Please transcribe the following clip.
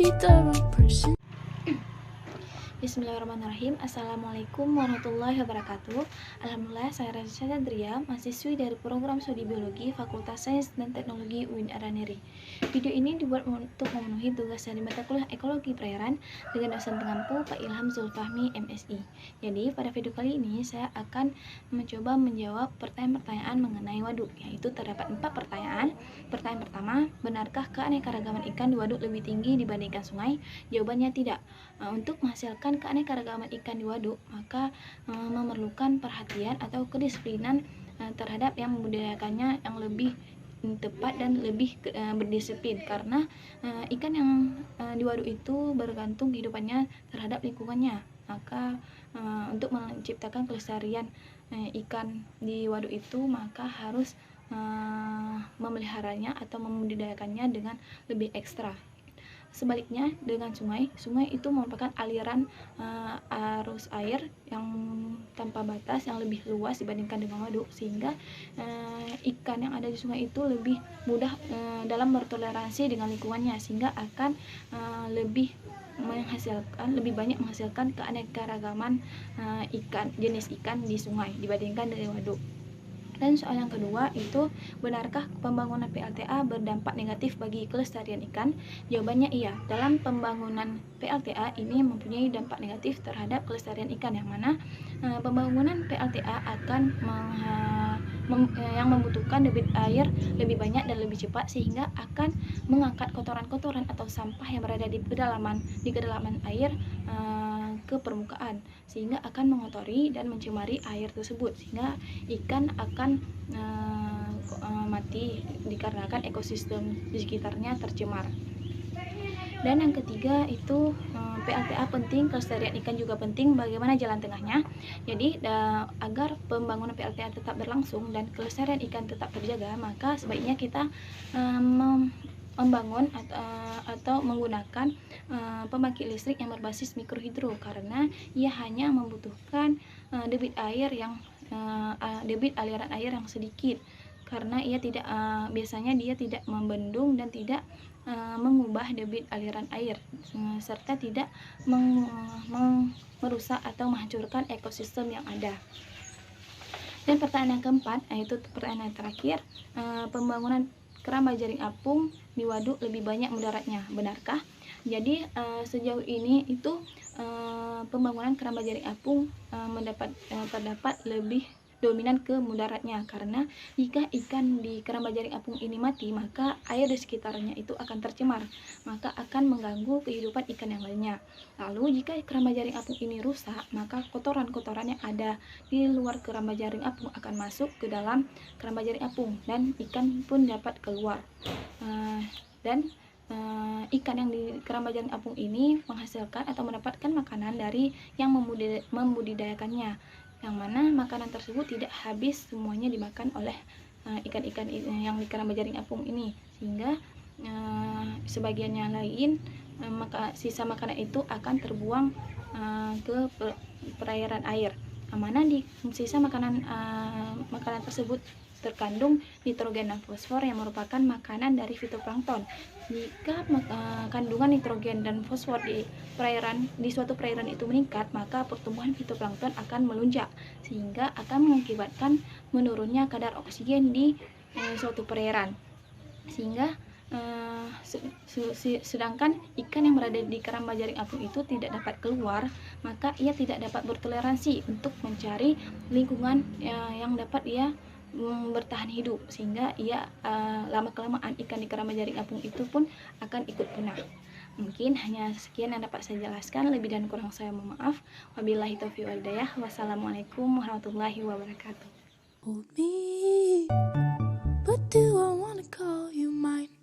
be the right person. Bismillahirrahmanirrahim. Assalamualaikum warahmatullahi wabarakatuh. Alhamdulillah, saya Raisa Chandria, mahasiswi dari program Studi Biologi Fakultas Sains dan Teknologi UIN Araneri. Video ini dibuat untuk memenuhi tugas dari mata kuliah Ekologi Perairan dengan dosen pengampu Pak Ilham Zulfahmi, MSI. Jadi, pada video kali ini saya akan mencoba menjawab pertanyaan-pertanyaan mengenai waduk, yaitu terdapat 4 pertanyaan. Pertanyaan pertama, benarkah keanekaragaman ikan di waduk lebih tinggi dibandingkan sungai? Jawabannya tidak. Untuk menghasilkan keanekaragaman ikan di waduk, maka memerlukan perhatian atau kedisiplinan terhadap yang membudidayakannya yang lebih tepat dan lebih berdisiplin, karena ikan yang di waduk itu bergantung kehidupannya terhadap lingkungannya. Maka untuk menciptakan kelestarian ikan di waduk itu, maka harus memeliharanya atau membudidayakannya dengan lebih ekstra. Sebaliknya dengan sungai itu merupakan aliran arus air yang tanpa batas, yang lebih luas dibandingkan dengan waduk, sehingga ikan yang ada di sungai itu lebih mudah dalam bertoleransi dengan lingkungannya, sehingga akan lebih banyak menghasilkan keanekaragaman jenis ikan di sungai dibandingkan dari waduk. Dan soal yang kedua itu, benarkah pembangunan PLTA berdampak negatif bagi kelestarian ikan? Jawabannya iya. Dalam pembangunan PLTA ini mempunyai dampak negatif terhadap kelestarian ikan, yang mana pembangunan PLTA akan yang membutuhkan debit air lebih banyak dan lebih cepat, sehingga akan mengangkat kotoran-kotoran atau sampah yang berada di kedalaman air ke permukaan, sehingga akan mengotori dan mencemari air tersebut, sehingga ikan akan mati dikarenakan ekosistem di sekitarnya tercemar. Dan yang ketiga itu, PLTA penting, kelestarian ikan juga penting. Bagaimana jalan tengahnya? Jadi agar pembangunan PLTA tetap berlangsung dan kelestarian ikan tetap terjaga, maka sebaiknya kita membangun atau menggunakan pembangkit listrik yang berbasis mikrohidro, karena ia hanya membutuhkan debit aliran air yang sedikit, karena ia tidak biasanya dia tidak membendung dan tidak mengubah debit aliran air, serta tidak merusak atau menghancurkan ekosistem yang ada. Dan pertanyaan yang keempat, yaitu pertanyaan yang terakhir, pembangunan keramba jaring apung di waduk lebih banyak mudaratnya, benarkah? Jadi sejauh ini itu pembangunan keramba jaring apung terdapat lebih dominan ke mudaratnya, karena jika ikan di keramba jaring apung ini mati, maka air di sekitarnya itu akan tercemar, maka akan mengganggu kehidupan ikan yang lainnya. Lalu jika keramba jaring apung ini rusak, maka kotoran-kotoran yang ada di luar keramba jaring apung akan masuk ke dalam keramba jaring apung, dan ikan pun dapat keluar. Ikan yang di keramba jaring apung ini menghasilkan atau mendapatkan makanan dari yang membudidayakannya, yang mana makanan tersebut tidak habis semuanya dimakan oleh ikan-ikan yang di keramba jaring apung ini, sehingga sebagiannya lain maka sisa makanan itu akan terbuang ke perairan air, yang mana di sisa makanan tersebut terkandung nitrogen dan fosfor yang merupakan makanan dari fitoplankton. Jika kandungan nitrogen dan fosfor di suatu perairan itu meningkat, maka pertumbuhan fitoplankton akan melonjak, sehingga akan mengakibatkan menurunnya kadar oksigen di suatu perairan, sehingga sedangkan ikan yang berada di keramba jaring apung itu tidak dapat keluar, maka ia tidak dapat bertoleransi untuk mencari lingkungan yang dapat ia bertahan hidup, sehingga ia lama-kelamaan ikan di keramba jaring apung itu pun akan ikut punah. Mungkin hanya sekian yang dapat saya jelaskan, lebih dan kurang saya mohon maaf. Wabillahi taufiq wal hidayah. Wassalamualaikum warahmatullahi wabarakatuh. Hold me, but do I wanna call you mine?